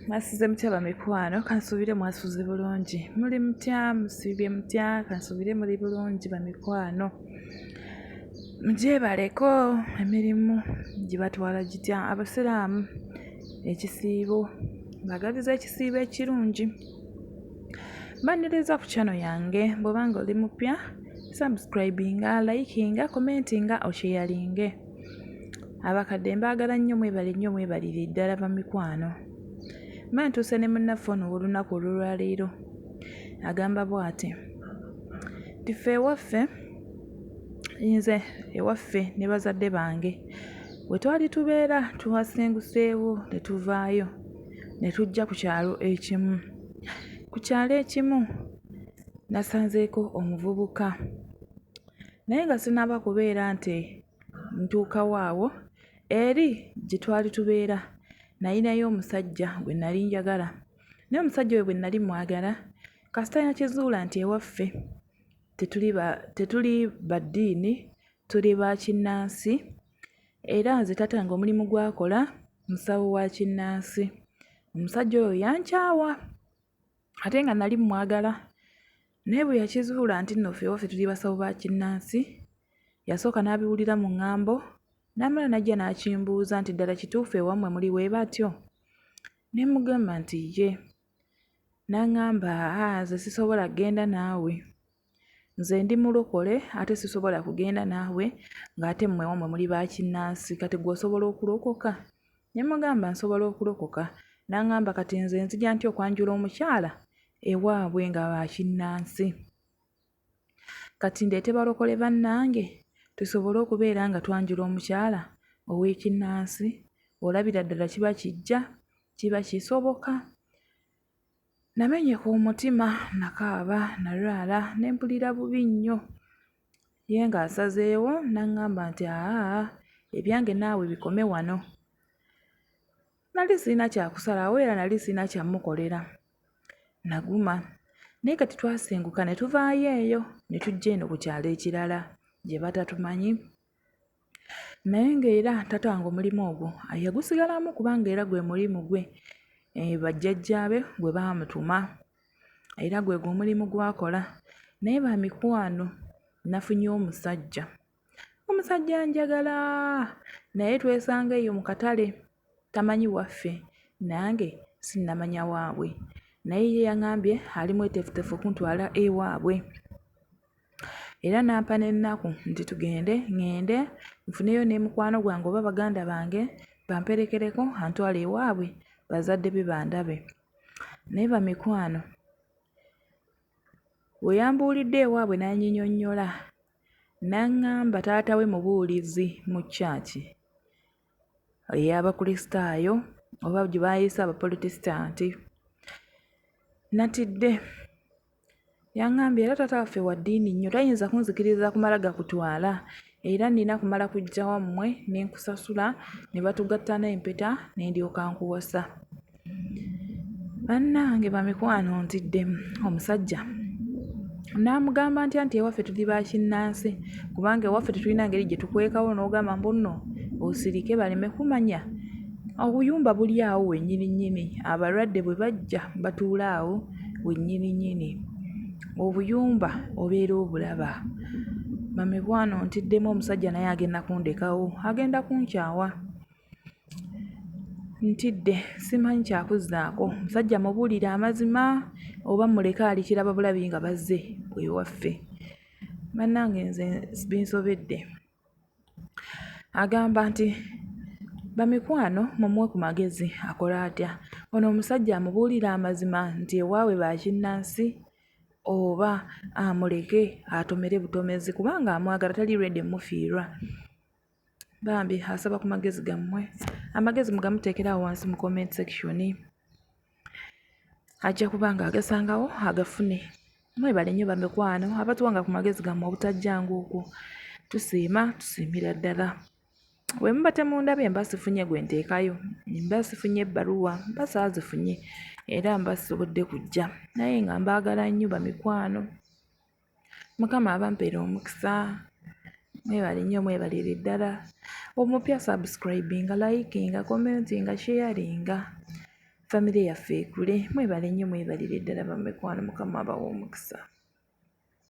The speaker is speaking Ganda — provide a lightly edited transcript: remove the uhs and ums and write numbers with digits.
Mwasize mutya bamikwano, kansuubire mwasuze bulungi. Muli mutya, musiibye mutya, kansuubire muli bulungi bamikwano. Mugyebaleko emirimu gibatwala gitya. Abasiraamu ekisiibo mbagabiza ekisiibo ekirungi. Mbaniriza ku channel yange bw'obanga oli mupya subscribinga, likinga, commentinga, osharinge. Abakadde mbaagala nnyo mwebale nnyo mwebalire ddala bamikwano. Mantuuse ne munnaffe ono olunaku olwaleero agamba bw'ati nti ffe ewaffe, nze ewaffe ne bazadde bange bwe twali tubeera tuwasenguseewo ne tuvaayo ne tujja ku kyalo ekimu. Ku kyalo ekimu nasanzeeko omuvubuka naye nga sinaba kubeera nti ntuukawo awo eri gye twali tubeera nalinayo omusajja gwe nali njagala. Naye omusajja we bwe nali mwagala kasita yakizuula nti ewaffe tetuli ba ddiini, tuli ba kinnansi, era nze tatange omulimu gwakola musawo wa kinnansi. Omusajja oyo yankyawa ate nga nali mwagala. Naye bwe yakizuula nti nno ffe ewaffe tuli basawo ba kinnansi, yasooka n'abiwulira mu ŋŋambo n'amala najja n'akimbuuza nti ddala kituufu ewammwe muli bwe batyo? Ne mugamba nti ye. N'aŋŋamba nze sisobola kugenda naawe, nze ndi mulokole ate sisobola kugenda naawe ng'ate mmwe ewammwe muli ba kinnansi, kati gwe osobola okulokoka? Ne mugamba nsobola okulokoka. N'aŋŋamba kati nze nzija ntya okwanjula omukyala ewaabwe nga ba kinnansi? Kati ndeete balokole bannange tusobole okubeera nga twanjula omukyala ow'ekinnansi? Olabira ddala kiba kijja, kiba kisoboka? Namenyeka omutima, nakaaba, nalwala, ne mpulira bubi nnyo. Ye ng'asazeewo n'aŋŋamba nti ebyange naawe bikome wano. Nali sirina kyakusalawo era nali sirina kyamukolera. Naguma. Naye kati twasenguka ne tuvaayo eyo ne tujja eno ku kyalo ekirala gye batatumanyi. Naye ng'era tatange omulimu ogwo yagusigalamu kubanga era gwe mulimu gwe, bajjajjaabe gwe baamutuma, era gwe omulimu gwakola. Naye bamikwano, nafunye omusajja. Omusajja njagala, naye twesanga eyo mu katale, tamanyi waffe, nange sinnamanya waabwe. Naye ye yaŋŋambye ali mweteefuteefu okuntwala ewaabwe. Era nampa n'ennaku nti tugende, ŋŋende nfuneyo ne mukwano gwange oba baganda bange bamperekereko antwale ewaabwe bazadde be bandabe. Naye bamikwano, we yambuulidde ewaabwe n'anyinyonnyola, n'aŋŋamba taata we mubulizzi mu kyaki ey'Abakristaayo oba gye baayisa Abaprotestanti. Natidde. Yaŋŋambye era taata waffe wa ddiini nnyo, tayinza kunzikiriza kumala gakutwala, era nina kumala kujja wammwe ne nkusasula ne batugatta n'empeta ne ndyoka nkuwasa. Bannange bamikwano, ntidde. Omusajja n'amugamba ntya nti ewaffe tuli ba kinnansi kubanga ewaffe tetulina ngeri gye tukwekawo n'ogamba mbu nno osirike baleme kumanya. Obuyumba buli awo wennyini, abalwadde bwe bajja batuula awo wennyini. Obuyumba obeera obulaba. Bamikwano, ntiddemu. Omusajja naye agenda kundekawo, agenda kunkyawa. Ntidde, simanyi kyakuzzaako. Omusajja mubuulire amazima oba muleke alikiraba bulabi nga bazze ewaffe. Bannange, nze binsobedde. Agamba nti bamikwano mumuwe ku magezi akola atya. Ono omusajja amubuulire amazima nti ewaabwe ba kinnansi oba amuleke atomere butomezi kubanga amwagala, tali ready mufiirwa. Bambi asaba ku magezi gammwe. Amagezi mugamuteekerawo wansi mu comment section. Ajja kubanga agasangawo agafune. Mwebale nnyo bamikwano abatuwanga ku magezi gammwe obutajjanga okwo. Tusiimira ddala. Bwe muba temundabye mba sifunye gwe nteekayo, mba sifunye ebbaluwa, mba saazifunye era mba sisobodde kujja. Naye nga mbaagala nnyo bamikwano. Mukama abampeera omukisa. Mwebale nnyo, mwebalire ddala. Omupya subscribinga, likinga, commentinga, sharinga. famire yaffe ekule. Mwebale nnyo, mwebalire ddala bamikwano, Mukama abawa omukisa.